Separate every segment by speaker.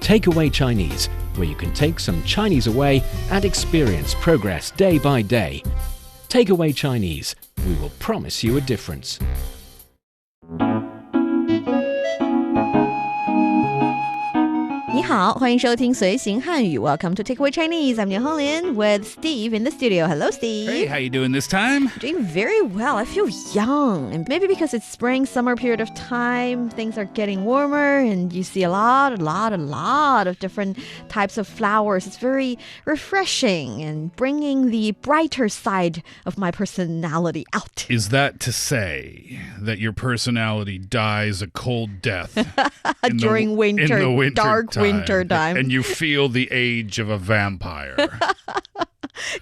Speaker 1: Takeaway Chinese, where you can take some Chinese away and experience progress day by day. Takeaway Chinese, we will promise you a difference.
Speaker 2: 你好，欢迎收听随行汉语 Welcome to Takeaway Chinese. I'm Nian Honglin with Steve in the studio. Hello, Steve.
Speaker 3: Hey, how you doing this time?
Speaker 2: Doing very well. I feel young. And maybe because it's spring, summer period of time, things are getting warmer and you see a lot of different types of flowers. It's very refreshing and bringing the brighter side of my personality out.
Speaker 3: Is that to say that your personality dies a cold death
Speaker 2: During winter,
Speaker 3: in the winter
Speaker 2: dark
Speaker 3: time,
Speaker 2: winter time.
Speaker 3: And you feel the age of a vampire?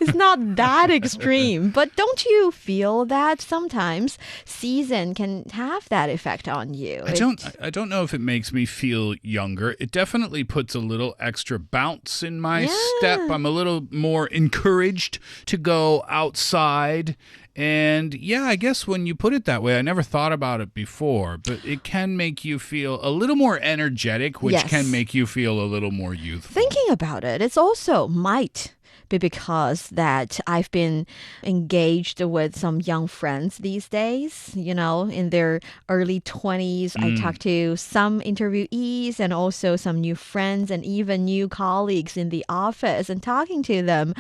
Speaker 2: It's not that extreme, but don't you feel that sometimes season can have that effect on you?
Speaker 3: I don't know if it makes me feel younger. It definitely puts a little extra bounce in my step. I'm a little more encouraged to go outside. And yeah, I guess when you put it that way, I never thought about it before, but it can make you feel a little more energetic, which can make you feel a little more youthful.
Speaker 2: Thinking about it, it's also might be because that I've been engaged with some young friends these days, you know, in their early 20s. I talk to some interviewees and also some new friends and even new colleagues in the office, and talking to them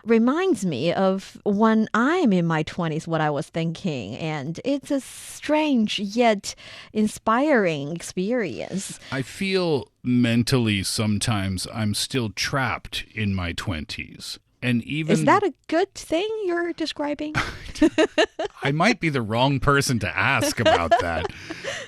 Speaker 2: reminds me of when I'm in my 20s, what I was thinking. And it's a strange yet inspiring experience.
Speaker 3: I feel mentally sometimes I'm still trapped in my 20s. And even
Speaker 2: Is that a good thing you're describing?
Speaker 3: I might be the wrong person to ask about that.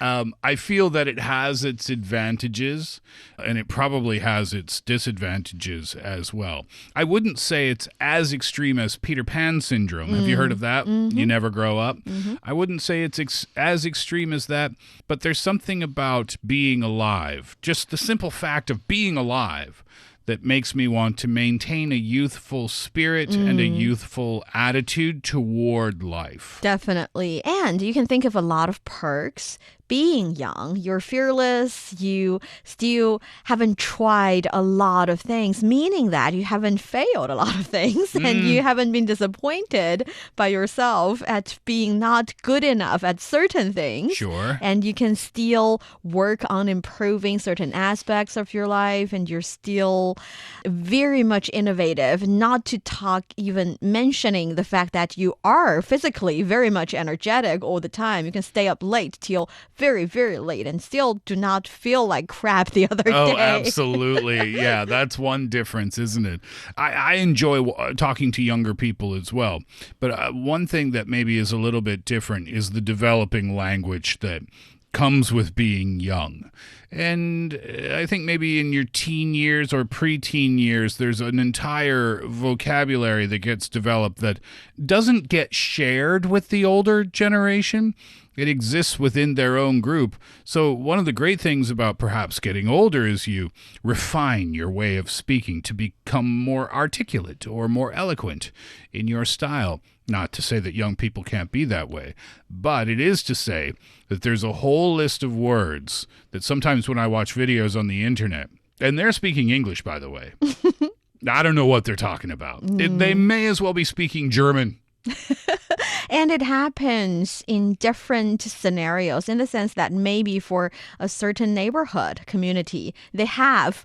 Speaker 3: I feel that it has its advantages, and it probably has its disadvantages as well. I wouldn't say it's as extreme as Peter Pan syndrome. Have you heard of that? You never grow up. I wouldn't say it's as extreme as that, but there's something about being alive, just the simple fact of being alive, that makes me want to maintain a youthful spirit and a youthful attitude toward life.
Speaker 2: Definitely. And you can think of a lot of perks. Being young, you're fearless, you still haven't tried a lot of things, meaning that you haven't failed a lot of things and you haven't been disappointed by yourself at being not good enough at certain things.
Speaker 3: Sure.
Speaker 2: And you can still work on improving certain aspects of your life, and you're still very much innovative, not to talk even mentioning the fact that you are physically very much energetic all the time. You can stay up late till very, very late and still do not feel like crap the other day.
Speaker 3: Oh, absolutely. Yeah, that's one difference, isn't it? I enjoy talking to younger people as well. But one thing that maybe is a little bit different is the developing language that comes with being young. And I think maybe in your teen years or preteen years, there's an entire vocabulary that gets developed that doesn't get shared with the older generation. It exists within their own group. So one of the great things about perhaps getting older is you refine your way of speaking to become more articulate or more eloquent in your style. Not to say that young people can't be that way, but it is to say that there's a whole list of words that sometimes when I watch videos on the internet, and they're speaking English, by the way, I don't know what they're talking about. They may as well be speaking German.
Speaker 2: And it happens in different scenarios, in the sense that maybe for a certain neighborhood community, they have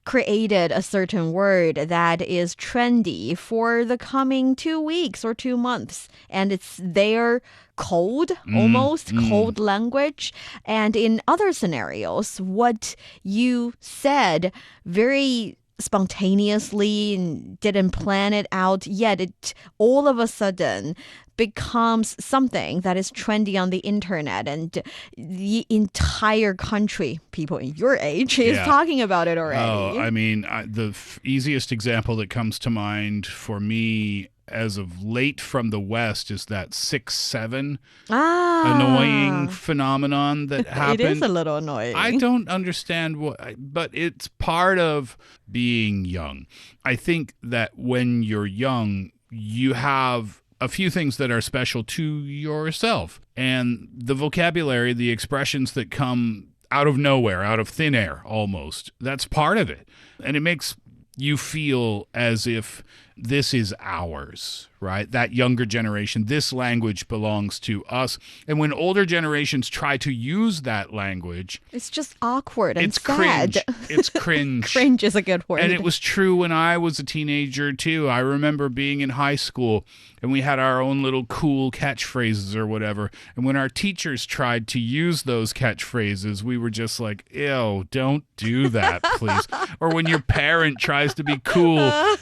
Speaker 2: created a certain word that is trendy for the coming 2 weeks or 2 months. And it's their code, almost code language. And in other scenarios, what you said very spontaneously and didn't plan it out, yet it all of a sudden becomes something that is trendy on the internet, and the entire country, people in your age, is talking about it already.
Speaker 3: Oh, I mean, the easiest example that comes to mind for me as of late from the West is that 6-7 annoying phenomenon that happened.
Speaker 2: It is a little annoying.
Speaker 3: I don't understand but it's part of being young. I think that when you're young, you have a few things that are special to yourself. And the vocabulary, the expressions that come out of nowhere, out of thin air almost. That's part of it. And it makes you feel as if this is ours, right? That younger generation, this language belongs to us. And when older generations try to use that language,
Speaker 2: it's just awkward and
Speaker 3: it's
Speaker 2: sad.
Speaker 3: cringe. It's cringe.
Speaker 2: Cringe is a good word.
Speaker 3: And it was true when I was a teenager, too. I remember being in high school and we had our own little cool catchphrases or whatever. And when our teachers tried to use those catchphrases, we were just like, ew, don't do that, please. Or when your parent tries to be cool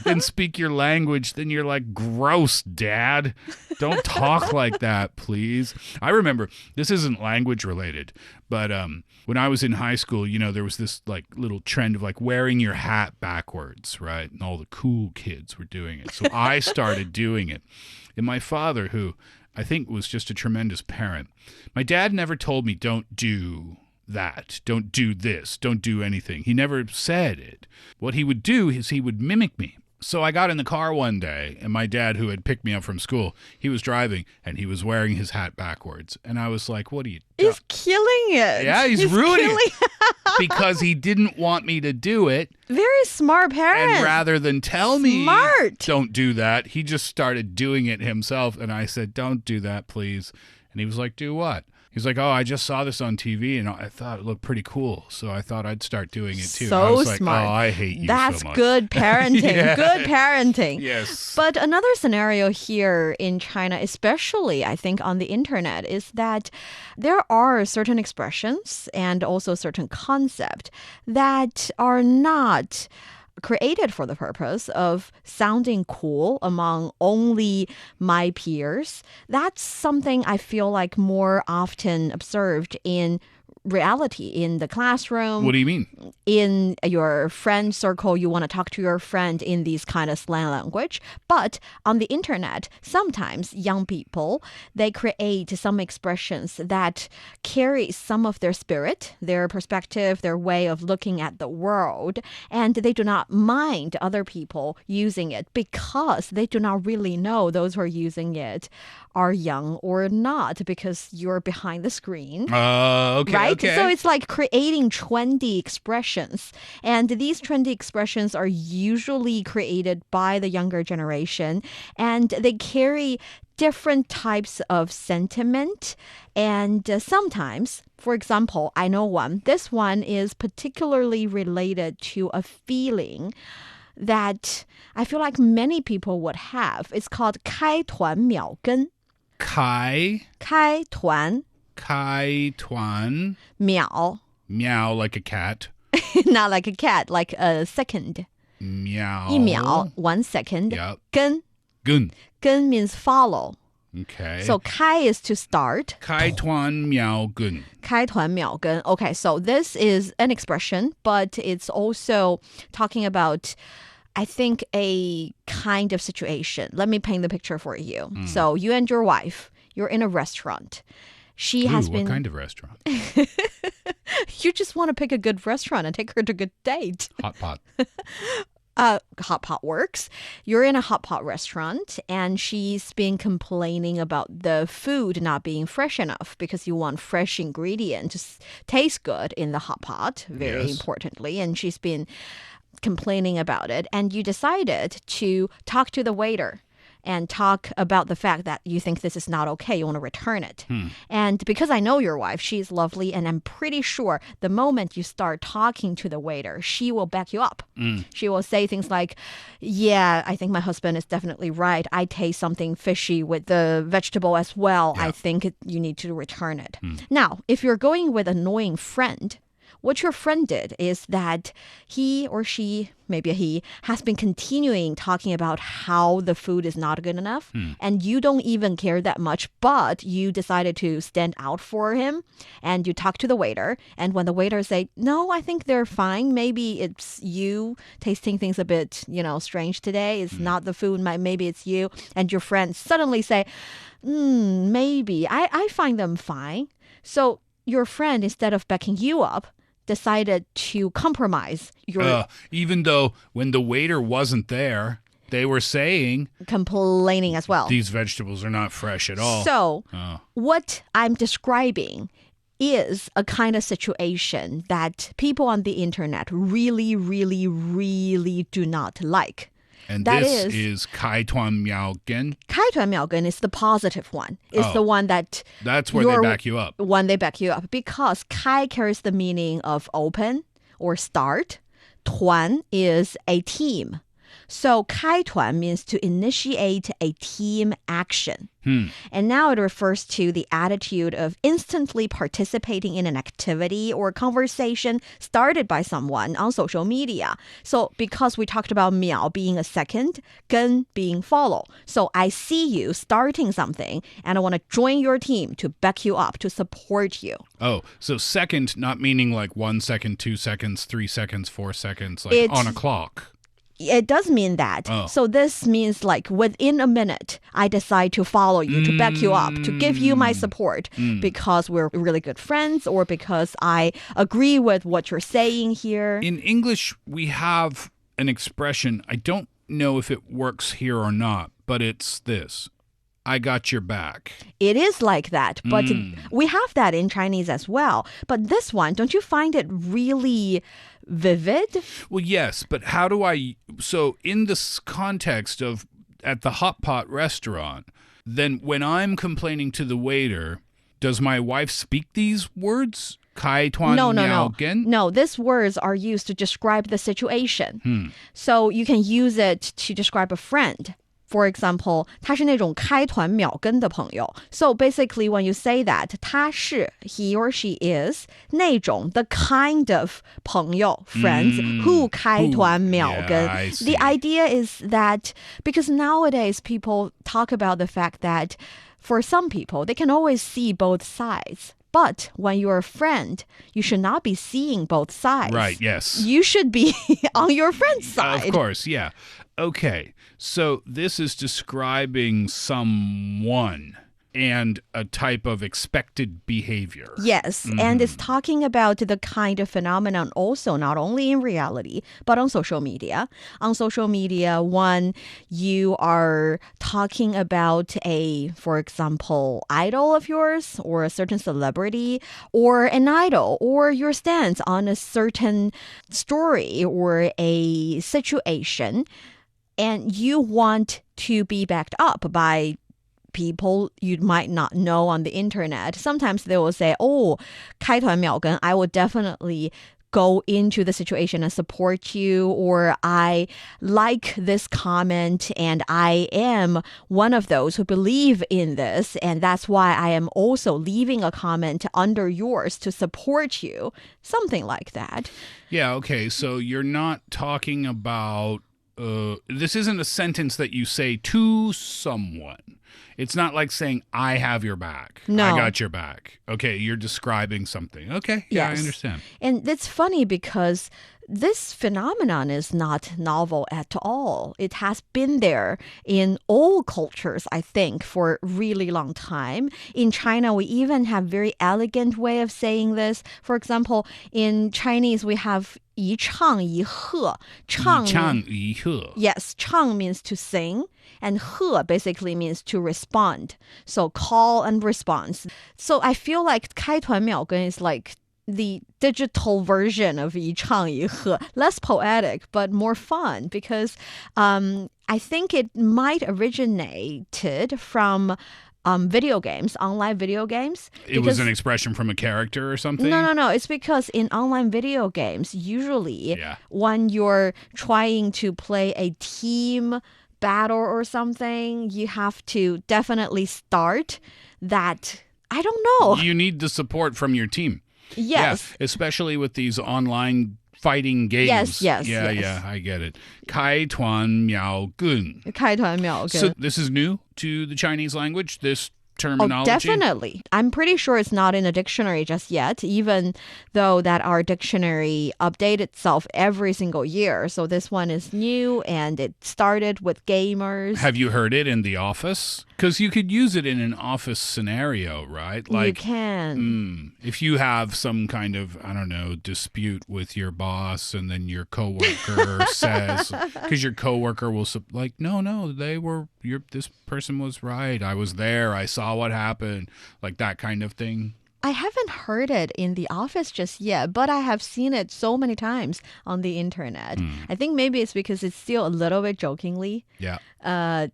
Speaker 3: and speak your language, then you're like, gross, Dad. Don't talk like that, please. I remember, this isn't language related, but when I was in high school, you know, there was this like little trend of like wearing your hat backwards, right? And all the cool kids were doing it. So I started doing it. And my father, who I think was just a tremendous parent, my dad never told me, don't do that, don't do this, don't do anything. He never said it. What he would do is he would mimic me. So I got in the car one day, and my dad, who had picked me up from school, he was driving, and he was wearing his hat backwards. And I was like, what are you doing?
Speaker 2: He's killing it.
Speaker 3: Yeah, he's ruining it. Because he didn't want me to do it.
Speaker 2: Very smart parent.
Speaker 3: And rather than tell me,
Speaker 2: Smart.
Speaker 3: don't do that, he just started doing it himself. And I said, don't do that, please. And he was like, do what? He's like, oh, I just saw this on TV, and I thought it looked pretty cool, so I thought I'd start doing it too.
Speaker 2: So
Speaker 3: I was like,
Speaker 2: smart.
Speaker 3: Oh, I hate you
Speaker 2: That's
Speaker 3: so much.
Speaker 2: good parenting.
Speaker 3: Yeah.
Speaker 2: Good parenting.
Speaker 3: Yes.
Speaker 2: But another scenario here in China, especially I think on the internet, is that there are certain expressions and also certain concepts that are not created for the purpose of sounding cool among only my peers. That's something I feel like more often observed in reality in the classroom.
Speaker 3: What do you mean?
Speaker 2: In your friend circle, you want to talk to your friend in these kind of slang language. But on the internet, sometimes young people, they create some expressions that carry some of their spirit, their perspective, their way of looking at the world. And they do not mind other people using it because they do not really know those who are using it are young or not because you're behind the screen.
Speaker 3: Okay.
Speaker 2: Right?
Speaker 3: Okay.
Speaker 2: So it's like creating trendy expressions. And these trendy expressions are usually created by the younger generation. And they carry different types of sentiment. And sometimes, for example, I know one. This one is particularly related to a feeling that I feel like many people would have. It's called 开团秒跟. 开团 秒
Speaker 3: meow like a cat.
Speaker 2: not like a cat, like a second.
Speaker 3: Meow.
Speaker 2: 一秒 1 second.
Speaker 3: Yep.
Speaker 2: 跟
Speaker 3: Gun.
Speaker 2: means follow.
Speaker 3: Okay.
Speaker 2: So 开 is to start.
Speaker 3: 开团秒跟.
Speaker 2: 开团秒跟. Okay, so this is an expression, but it's also talking about, I think, a kind of situation. Let me paint the picture for you. So you and your wife, you're in a restaurant. She has been...
Speaker 3: What kind of restaurant?
Speaker 2: You just want to pick a good restaurant and take her to a good date.
Speaker 3: Hot pot.
Speaker 2: Hot pot works. You're in a hot pot restaurant and she's been complaining about the food not being fresh enough because you want fresh ingredients to taste good in the hot pot, very
Speaker 3: Yes.
Speaker 2: importantly. And she's been complaining about it. And you decided to talk to the waiter and talk about the fact that you think this is not okay. You want to return it. And because I know your wife, she's lovely. And I'm pretty sure the moment you start talking to the waiter, she will back you up. She will say things like, yeah, I think my husband is definitely right. I taste something fishy with the vegetable as well.
Speaker 3: Yeah.
Speaker 2: I think you need to return it. Now, if you're going with an annoying friend, what your friend did is that he or she, maybe he, has been continuing talking about how the food is not good enough. And you don't even care that much, but you decided to stand out for him. And you talk to the waiter. And when the waiter say, no, I think they're fine. Maybe it's you tasting things a bit, strange today. It's not the food. Maybe it's you. And your friend suddenly say, maybe. I find them fine. So your friend, instead of backing you up, decided to compromise your
Speaker 3: Even though when the waiter wasn't there, they were saying
Speaker 2: complaining as well.
Speaker 3: these vegetables are not fresh at all.
Speaker 2: So what I'm describing is a kind of situation that people on the internet really, really, really do not like.
Speaker 3: And
Speaker 2: That
Speaker 3: this is 开团秒跟.
Speaker 2: 开团秒跟 is the positive one. It's the one that
Speaker 3: That's where they back you up.
Speaker 2: When they back you up. Because 开 carries the meaning of open or start. 团 is a team. So 开团 means to initiate a team action. And now it refers to the attitude of instantly participating in an activity or conversation started by someone on social media. So because we talked about 秒 being a second, 跟 being follow. So I see you starting something and I want to join your team to back you up, to support you.
Speaker 3: Oh, so second not meaning like 1 second, 2 seconds, 3 seconds, 4 seconds, like on a clock.
Speaker 2: It does mean that.
Speaker 3: Oh.
Speaker 2: So this means like within a minute, I decide to follow you, to back you up, to give you my support because we're really good friends or because I agree with what you're saying here.
Speaker 3: In English, we have an expression. I don't know if it works here or not, but it's this. I got your back.
Speaker 2: It is like that, but we have that in Chinese as well. But this one, don't you find it really vivid?
Speaker 3: Well, yes, but how do I... So in this context of at the hot pot restaurant, then when I'm complaining to the waiter, does my wife speak these words? 开团秒跟?
Speaker 2: No, these words are used to describe the situation. So you can use it to describe a friend. For example, 他是那种开团秒跟的朋友. So basically, when you say that, 他是 he or she is 那种 the kind of 朋友 friends who 开团秒跟.
Speaker 3: Yeah,
Speaker 2: the idea is that because nowadays people talk about the fact that for some people, they can always see both sides. But when you're a friend, you should not be seeing both sides.
Speaker 3: Right, yes.
Speaker 2: You should be on your friend's side.
Speaker 3: Of course, yeah. Okay, so this is describing someone and a type of expected behavior.
Speaker 2: Yes, and it's talking about the kind of phenomenon also not only in reality, but on social media. On social media, when you are talking about a, for example, idol of yours or a certain celebrity or an idol or your stance on a certain story or a situation, and you want to be backed up by people you might not know on the internet. Sometimes they will say, oh, 开团秒跟, I will definitely go into the situation and support you, or I like this comment and I am one of those who believe in this, and that's why I am also leaving a comment under yours to support you. Something like that.
Speaker 3: Yeah, okay, so you're not talking about... this isn't a sentence that you say to someone. It's not like saying, I have your back.
Speaker 2: No.
Speaker 3: I got your back. Okay, you're describing something. Okay, yeah,
Speaker 2: Yes.
Speaker 3: I understand.
Speaker 2: And it's funny because this phenomenon is not novel at all. It has been there in all cultures, I think, for a really long time. In China, we even have very elegant way of saying this. For example, in Chinese, we have 一唱一和. 唱
Speaker 3: 一唱一和.
Speaker 2: Yes, 唱 means to sing, and 和 basically means to respond. So call and response. So I feel like 开团秒跟 is like the digital version of 一唱一和. Less poetic, but more fun because I think it might originated from video games, online video games.
Speaker 3: It was an expression from a character or something?
Speaker 2: No. It's because in online video games, usually
Speaker 3: Yeah.
Speaker 2: when you're trying to play a team battle or something, you have to definitely start that. I don't know.
Speaker 3: You need the support from your team.
Speaker 2: Yes.
Speaker 3: Yeah, especially with these online fighting games.
Speaker 2: Yes.
Speaker 3: Yeah, I get it. 开团秒跟.
Speaker 2: 开团秒跟.
Speaker 3: So this is new to the Chinese language, this terminology?
Speaker 2: Oh, definitely. I'm pretty sure it's not in a dictionary just yet, even though that our dictionary updates itself every single year. So this one is new and it started with gamers.
Speaker 3: Have you heard it in the office? Because you could use it in an office scenario, right?
Speaker 2: You can.
Speaker 3: If you have some kind of, I don't know, dispute with your boss and then your coworker says, because your coworker will like, no, this person was right. I was there. I saw what happened. Like that kind of thing.
Speaker 2: I haven't heard it in the office just yet, but I have seen it so many times on the internet. I think maybe it's because it's still a little bit jokingly.
Speaker 3: Yeah.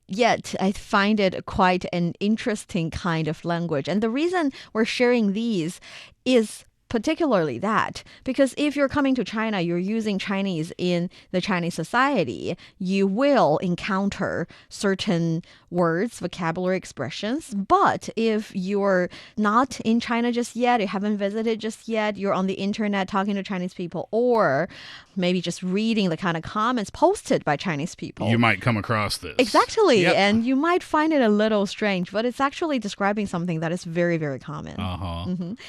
Speaker 2: Yet I find it quite an interesting kind of language. And the reason we're sharing these is particularly that because if you're coming to China, you're using Chinese in the Chinese society, you will encounter certain words, vocabulary expressions. But if you're not in China just yet, you haven't visited just yet, you're on the internet talking to Chinese people, or maybe just reading the kind of comments posted by Chinese people,
Speaker 3: You might come across this.
Speaker 2: Exactly.
Speaker 3: Yep.
Speaker 2: And you might find it a little strange, but it's actually describing something that is very, very common.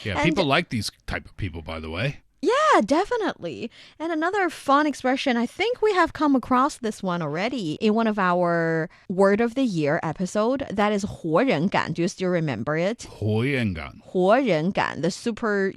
Speaker 3: Yeah,
Speaker 2: And-
Speaker 3: people like these type of people, by the way.
Speaker 2: Yeah, definitely. And another fun expression, I think we have come across this one already in one of our Word of the Year episode. That is 活人感. Do you still remember it?
Speaker 3: 活人感.
Speaker 2: 活人感, the super,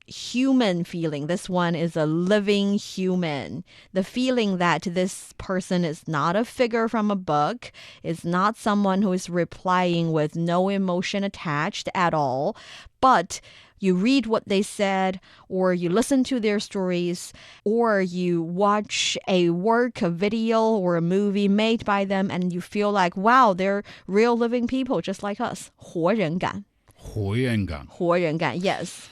Speaker 2: human feeling. This one is a living human. The feeling that this person is not a figure from a book, is not someone who is replying with no emotion attached at all, but you read what they said, or you listen to their stories, or you watch a work, a video, or a movie made by them, and you feel like, wow, they're real living people just like us. 活人感.
Speaker 3: 活人感.
Speaker 2: 活人感, yes.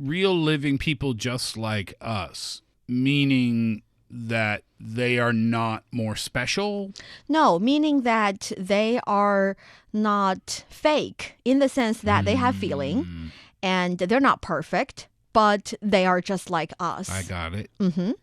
Speaker 3: Real living people just like us, meaning that they are not more special?
Speaker 2: No, meaning that they are not fake in the sense that they have feeling and they're not perfect, but they are just like us.
Speaker 3: I got it.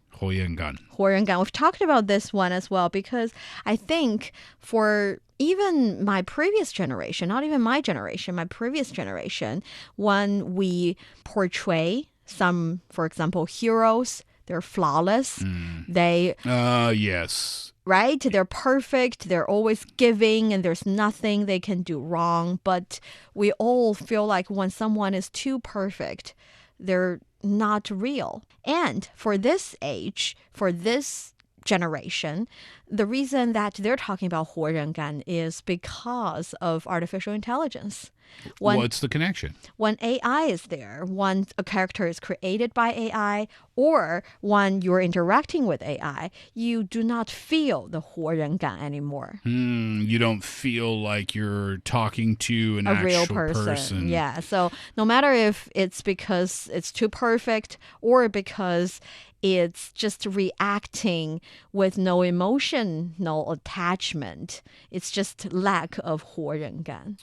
Speaker 3: 活人感.
Speaker 2: 活人感. We've talked about this one as well because I think for even my previous generation, not even my generation, my previous generation, when we portray some, for example, heroes, they're flawless. They,
Speaker 3: Yes.
Speaker 2: right? They're perfect. They're always giving and there's nothing they can do wrong. But we all feel like when someone is too perfect, they're not real. And for this age, for this generation, the reason that they're talking about 活人感 is because of artificial intelligence.
Speaker 3: What's the connection?
Speaker 2: When AI is there, when a character is created by AI, or when you're interacting with AI, you do not feel the 活人感 anymore.
Speaker 3: You don't feel like you're talking to an
Speaker 2: A
Speaker 3: actual
Speaker 2: real person. Yeah. So no matter if it's because it's too perfect or because it's just reacting with no emotion, no attachment. It's just lack of 活人感.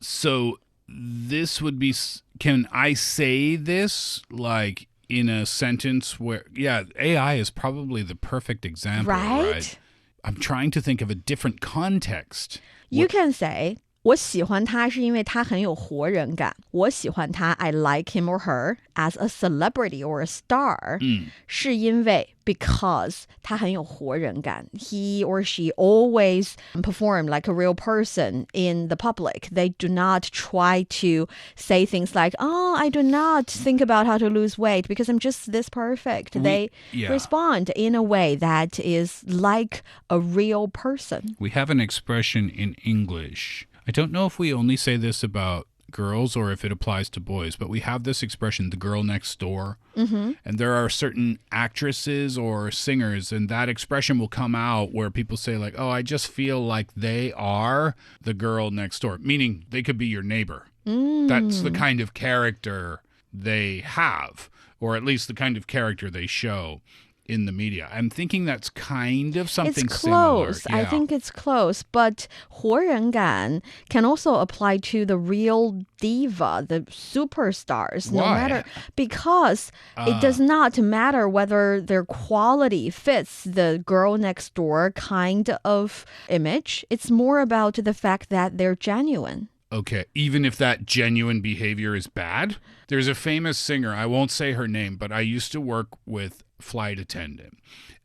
Speaker 3: So this would be, can I say this like in a sentence where, yeah, AI is probably the perfect example, right? I'm trying to think of a different context.
Speaker 2: You can say, 我喜欢他是因为他很有活人感. 我喜欢他, I like him or her as a celebrity or a star. 是因为 because 他很有活人感. He or she always perform like a real person in the public. They do not try to say things like, oh, I do not think about how to lose weight because I'm just this perfect. They respond in a way that is like a real person.
Speaker 3: We have an expression in English. I don't know if we only say this about girls or if it applies to boys, but we have this expression, the girl next door. And there are certain actresses or singers, and that expression will come out where people say like, oh, I just feel like they are the girl next door, meaning they could be your neighbor. That's the kind of character they have, or at least the kind of character they show in the media. I'm thinking that's kind of something
Speaker 2: it's close.
Speaker 3: similar.
Speaker 2: I think it's close, but 活人感 can also apply to the real diva, the superstars. No
Speaker 3: Why?
Speaker 2: matter because it does not matter whether their quality fits the girl next door kind of image. It's more about the fact that they're genuine.
Speaker 3: Okay, even if that genuine behavior is bad? There's a famous singer, I won't say her name, but I used to work with a flight attendant,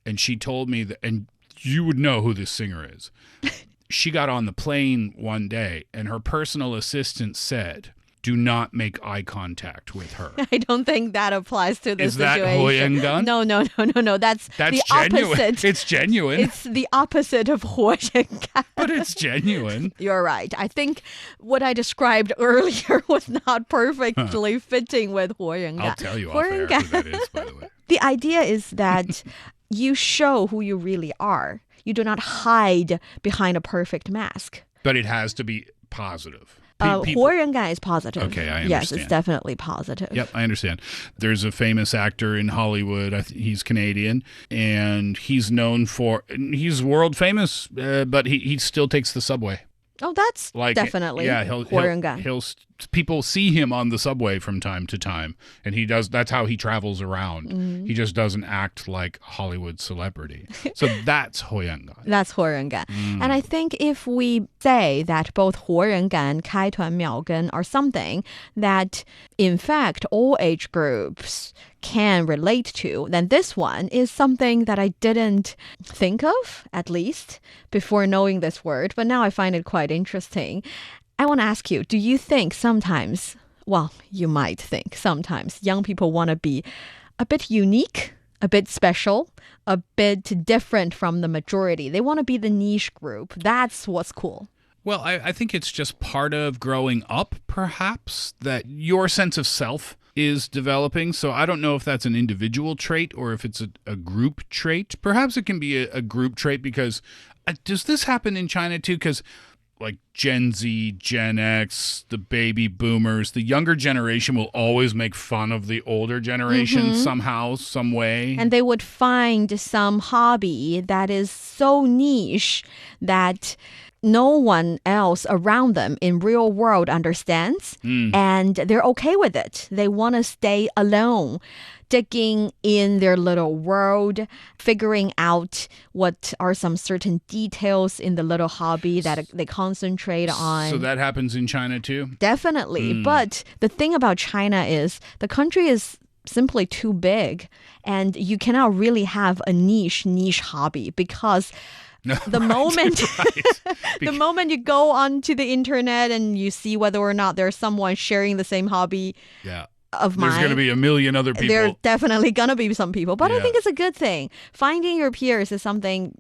Speaker 3: and she told me that, and you would know who this singer is. She got on the plane one day, and her personal assistant said, do not make eye contact with her.
Speaker 2: I don't think that applies to this
Speaker 3: Is that
Speaker 2: situation.
Speaker 3: 火焰感?
Speaker 2: No. That's the
Speaker 3: genuine.
Speaker 2: opposite.
Speaker 3: It's genuine.
Speaker 2: It's the opposite of 火焰感.
Speaker 3: But it's genuine.
Speaker 2: You're right. I think what I described earlier was not perfectly fitting with 火焰感.
Speaker 3: I'll tell you off air who that is, by the way.
Speaker 2: The idea is that you show who you really are. You do not hide behind a perfect mask.
Speaker 3: But it has to be positive.
Speaker 2: 火焰感 is positive.
Speaker 3: Okay, I understand.
Speaker 2: Yes, it's definitely positive.
Speaker 3: Yep, I understand. There's a famous actor in Hollywood. He's Canadian, and he's known for, he's world famous, but he still takes the subway.
Speaker 2: Oh, that's definitely 火焰感.
Speaker 3: People see him on the subway from time to time, and that's how he travels around. He just doesn't act like a Hollywood celebrity. So that's 火焰感.
Speaker 2: That's 火焰感. And I think if we say that both 火焰感, 开团秒跟 are something that, in fact, all age groups can relate to, then this one is something that I didn't think of, at least, before knowing this word. But now I find it quite interesting. I want to ask you, do you think sometimes, well, you might think sometimes young people want to be a bit unique, a bit special, a bit different from the majority? They want to be the niche group. That's what's cool.
Speaker 3: Well, I think it's just part of growing up, perhaps, that your sense of self is developing. So I don't know if that's an individual trait or if it's a group trait. Perhaps it can be a group trait because does this happen in China too? Because like Gen Z, Gen X, the baby boomers, the younger generation will always make fun of the older generation somehow, some way.
Speaker 2: And they would find some hobby that is so niche that no one else around them in real world understands, and they're okay with it. They want to stay alone, digging in their little world, figuring out what are some certain details in the little hobby that they concentrate on.
Speaker 3: So that happens in China too?
Speaker 2: Definitely. But the thing about China is the country is simply too big, and you cannot really have a niche hobby because the moment the moment you go onto the internet and you see whether or not there's someone sharing the same hobby of mine,
Speaker 3: there's going to be a million other people.
Speaker 2: There's definitely going to be some people, but I think it's a good thing. Finding your peers is something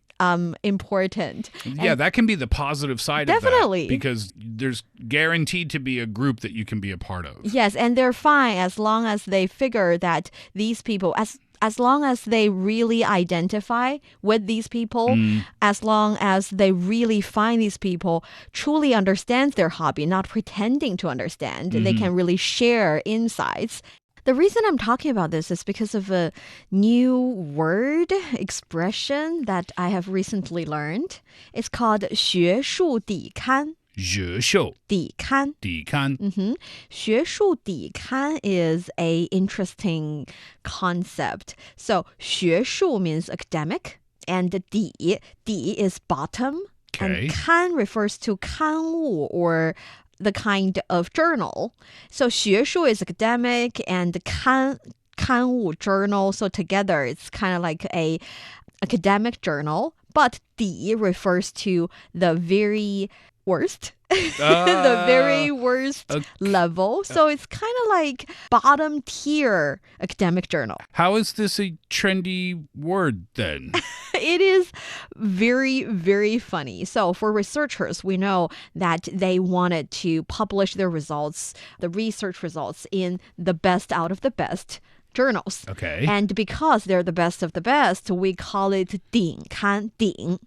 Speaker 2: important.
Speaker 3: Yeah, that can be the positive side
Speaker 2: definitely.
Speaker 3: Of that because there's guaranteed to be a group that you can be a part of.
Speaker 2: Yes, and they're fine as long as they figure that these people, as long as they really identify with these people, as long as they really find these people truly understands their hobby, not pretending to understand, they can really share insights. The reason I'm talking about this is because of a new word, expression that I have recently learned. It's called 学术底刊.
Speaker 3: 学术
Speaker 2: 底刊.
Speaker 3: 底刊.
Speaker 2: 学术底刊 is a interesting concept. So 学术 means academic, and 底 is bottom, and 刊 refers to 刊物 or the kind of journal. So 学术 is academic and 刊物 journal. So together it's kind of like a academic journal, but 底 refers to the very worst, the very worst level. So it's kind of like bottom tier academic journal.
Speaker 3: How is this a trendy word then?
Speaker 2: It is very, very funny. So for researchers, we know that they wanted to publish their results, the research results, in the best out of the best journals.
Speaker 3: Okay.
Speaker 2: And because they're the best of the best, we call it 顶刊.
Speaker 3: 顶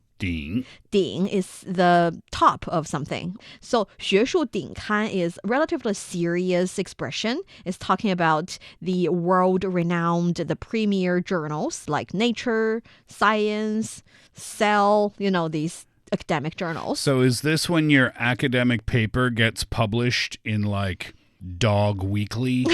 Speaker 2: is the top of something. So 学术顶刊 is a relatively serious expression. It's talking about the world-renowned, the premier journals like Nature, Science, Cell, these academic journals.
Speaker 3: So is this when your academic paper gets published in like Dog Weekly?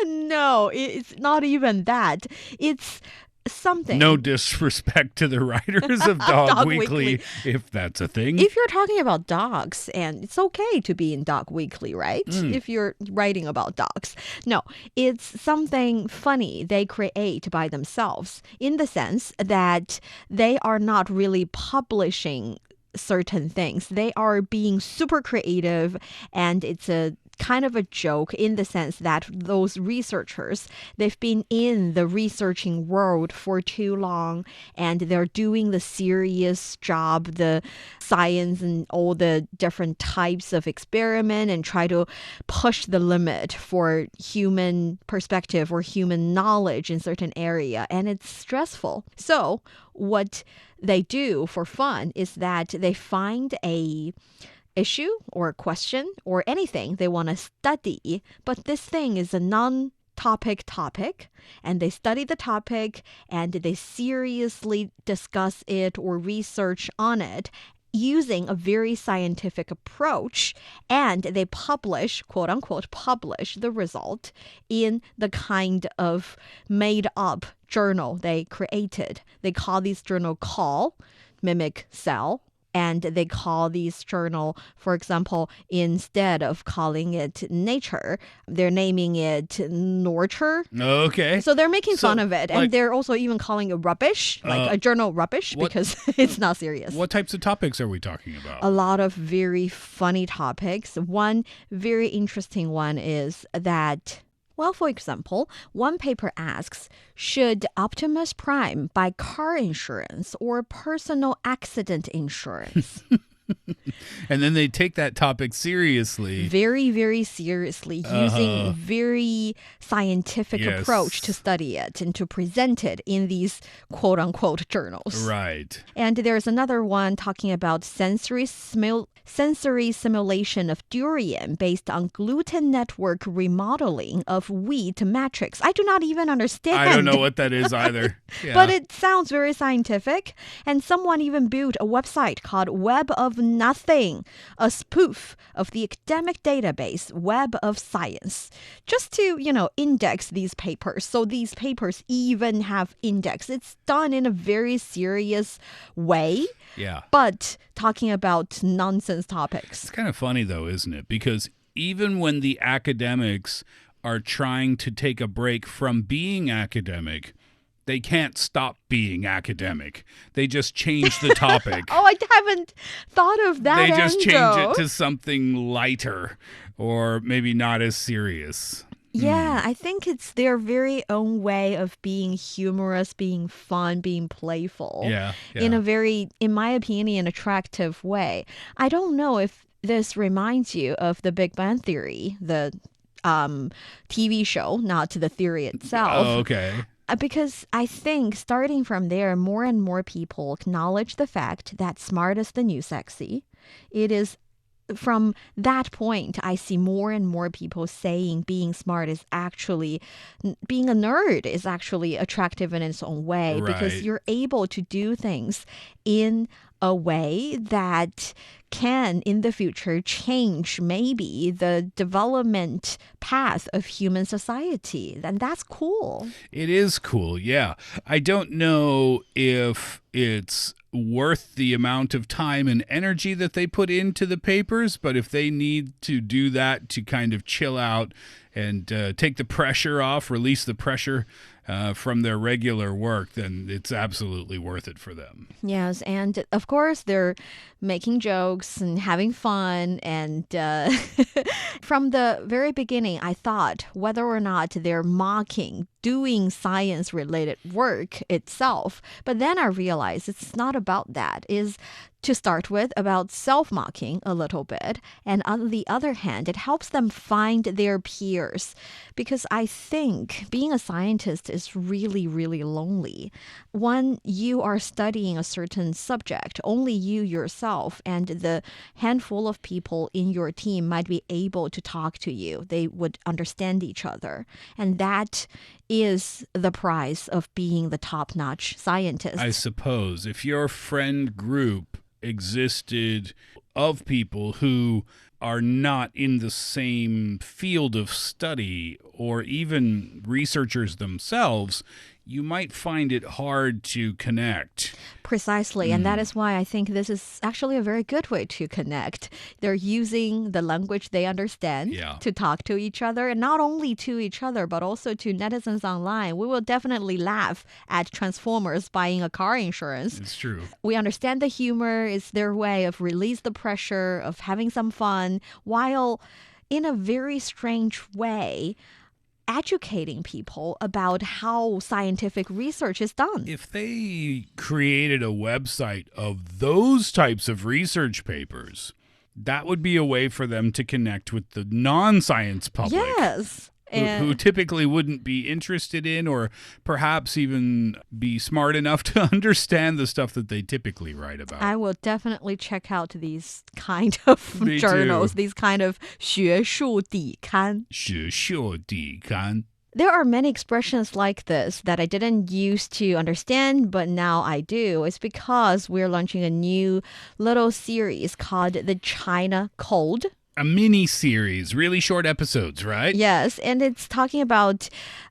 Speaker 2: No, it's not even that. It's something.
Speaker 3: No disrespect to the writers of Dog Weekly, if that's a thing.
Speaker 2: If you're talking about dogs, and it's okay to be in Dog Weekly, right? If you're writing about dogs. No, it's something funny they create by themselves in the sense that they are not really publishing certain things. They are being super creative, and it's a kind of a joke in the sense that those researchers, they've been in the researching world for too long and they're doing the serious job, the science and all the different types of experiment and try to push the limit for human perspective or human knowledge in certain area. And it's stressful. So what they do for fun is that they find a issue or a question or anything they want to study, but this thing is a non-topic, and they study the topic and they seriously discuss it or research on it using a very scientific approach, and they publish, quote unquote, publish the result in the kind of made up journal they created. They call this journal Call, mimic cell. And they call these journal, for example, instead of calling it Nature, they're naming it Nurture.
Speaker 3: Okay.
Speaker 2: So they're making fun of it. And they're also even calling it rubbish, like a journal rubbish, because it's not serious.
Speaker 3: What types of topics are we talking about?
Speaker 2: A lot of very funny topics. One very interesting one is that, well, for example, one paper asks, should Optimus Prime buy car insurance or personal accident insurance?
Speaker 3: And then they take that topic seriously.
Speaker 2: Very, very seriously, using very scientific approach to study it and to present it in these quote-unquote journals.
Speaker 3: Right.
Speaker 2: And there's another one talking about sensory simulation of durian based on gluten network remodeling of wheat matrix. I do not even understand.
Speaker 3: I don't know what that is either. Yeah.
Speaker 2: But it sounds very scientific. And someone even built a website called Web of Nothing, a spoof of the academic database Web of Science, just to, index these papers. So these papers even have index. It's done in a very serious way.
Speaker 3: Yeah.
Speaker 2: But talking about nonsense topics.
Speaker 3: It's kind of funny, though, isn't it? Because even when the academics are trying to take a break from being academic, they can't stop being academic. They just change the topic.
Speaker 2: Oh, I haven't thought of that.
Speaker 3: They just change it to something lighter or maybe not as serious.
Speaker 2: Yeah, I think it's their very own way of being humorous, being fun, being playful.
Speaker 3: Yeah.
Speaker 2: In a very, in my opinion, attractive way. I don't know if this reminds you of the Big Bang Theory, the TV show, not the theory itself.
Speaker 3: Oh, okay.
Speaker 2: Because I think starting from there, more and more people acknowledge the fact that smart is the new sexy. It is from that point, I see more and more people saying being smart is actually, being a nerd is actually attractive in its own way, because you're able to do things in a way that can, in the future, change maybe the development path of human society. And that's cool.
Speaker 3: It is cool, yeah. I don't know if it's worth the amount of time and energy that they put into the papers, but if they need to do that to kind of chill out and take the pressure off, release the pressure from their regular work, then it's absolutely worth it for them.
Speaker 2: Yes, and of course they're making jokes and having fun, and from the very beginning I thought whether or not they're mocking doing science-related work itself, but then I realized it's not about that. It's to start with about self-mocking a little bit, and on the other hand, it helps them find their peers, because I think being a scientist is really, really lonely. When you are studying a certain subject, only you yourself and the handful of people in your team might be able to talk to you. They would understand each other, and that is the price of being the top-notch scientist.
Speaker 3: I suppose if your friend group existed of people who are not in the same field of study or even researchers themselves, you might find it hard to connect.
Speaker 2: Precisely, and that is why I think this is actually a very good way to connect. They're using the language they understand to talk to each other, and not only to each other, but also to netizens online. We will definitely laugh at Transformers buying a car insurance.
Speaker 3: It's true.
Speaker 2: We understand the humor is their way of release the pressure, of having some fun, while in a very strange way, educating people about how scientific research is done.
Speaker 3: If they created a website of those types of research papers, that would be a way for them to connect with the non-science public.
Speaker 2: Yes.
Speaker 3: Who typically wouldn't be interested in or perhaps even be smart enough to understand the stuff that they typically write about.
Speaker 2: I will definitely check out these kind of
Speaker 3: Me
Speaker 2: journals,
Speaker 3: too.
Speaker 2: these kind of 学术底刊.
Speaker 3: 学术底刊.
Speaker 2: There are many expressions like this that I didn't used to understand, but now I do. It's because we're launching a new little series called the China Code.
Speaker 3: A mini series, really short episodes, right?
Speaker 2: Yes, and it's talking about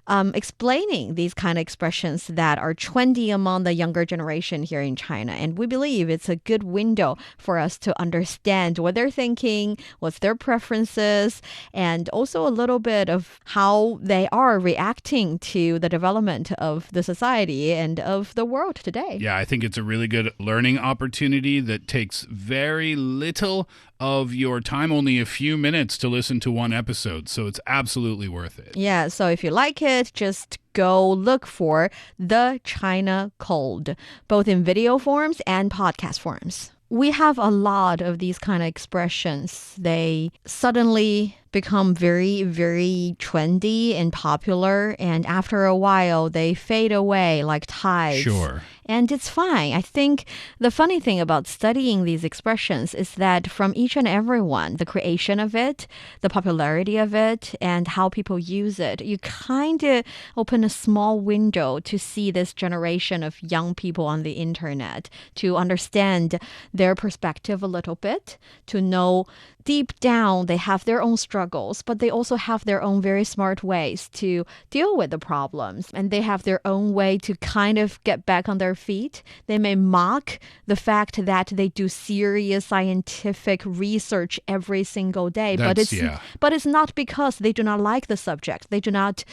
Speaker 2: explaining these kind of expressions that are trendy among the younger generation here in China. And we believe it's a good window for us to understand what they're thinking, what's their preferences, and also a little bit of how they are reacting to the development of the society and of the world today.
Speaker 3: Yeah, I think it's a really good learning opportunity that takes very little of your time, only a few minutes to listen to one episode. So it's absolutely worth it.
Speaker 2: Yeah, so if you like it, just go look for The China Code, both in video forms and podcast forms. We have a lot of these kind of expressions. They suddenly become very, very trendy and popular, and after a while, they fade away like tides.
Speaker 3: Sure.
Speaker 2: And it's fine. I think the funny thing about studying these expressions is that from each and every one, the creation of it, the popularity of it, and how people use it, you kind of open a small window to see this generation of young people on the internet, to understand their perspective a little bit, to know deep down they have their own struggles, but they also have their own very smart ways to deal with the problems. And they have their own way to kind of get back on their feet. They may mock the fact that they do serious scientific research every single day, but it's not because they do not like the subject. They do not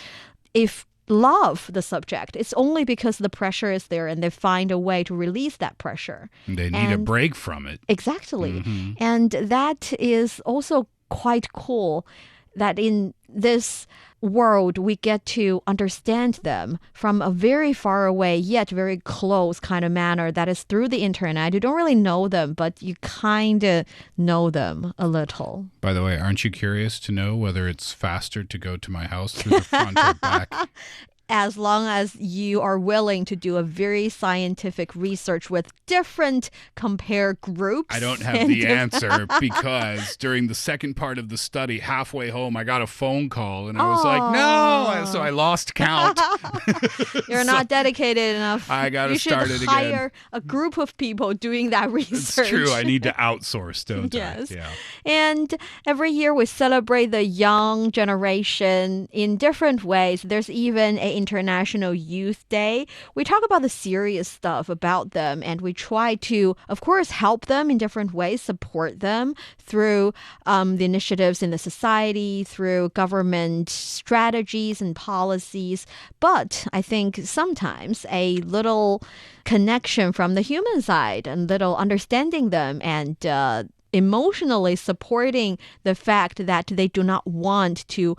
Speaker 2: love the subject. It's only because the pressure is there and they find a way to release that pressure.
Speaker 3: They need a break from it.
Speaker 2: Exactly.
Speaker 3: Mm-hmm.
Speaker 2: And that is also quite cool that in this world we get to understand them from a very far away yet very close kind of manner that is through the internet. You don't really know them, but you kind of know them a little.
Speaker 3: By the way, aren't you curious to know whether it's faster to go to my house through the front or back?
Speaker 2: As long as you are willing to do a very scientific research with different compare groups.
Speaker 3: I don't have the answer because during the second part of the study, halfway home, I got a phone call and I was like, no. So I lost count.
Speaker 2: You're not dedicated enough.
Speaker 3: I got to start it again.
Speaker 2: You should hire a group of people doing that research.
Speaker 3: It's true. I need to outsource, don't
Speaker 2: yes.
Speaker 3: I? Yeah.
Speaker 2: And every year we celebrate the young generation in different ways. There's even an International Youth Day. We talk about the serious stuff about them and we try to, of course, help them in different ways, support them through the initiatives in the society, through government strategies and policies. But I think sometimes a little connection from the human side and little understanding them and emotionally supporting the fact that they do not want to,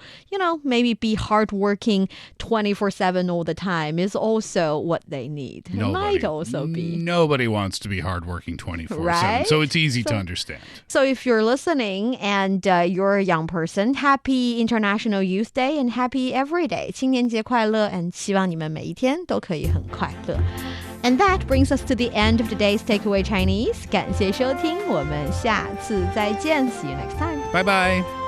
Speaker 2: maybe be hardworking 24/7 all the time is also what they need. It might also be.
Speaker 3: Nobody wants to be hardworking 24/7.
Speaker 2: Right?
Speaker 3: So it's easy to understand.
Speaker 2: So if you're listening and you're a young person, happy International Youth Day and happy every day. 青年节快乐 and 希望你们每一天都可以很快乐。And that brings us to the end of today's Takeaway Chinese. 感谢收听，我们下次再见。See you next time.
Speaker 3: Bye bye.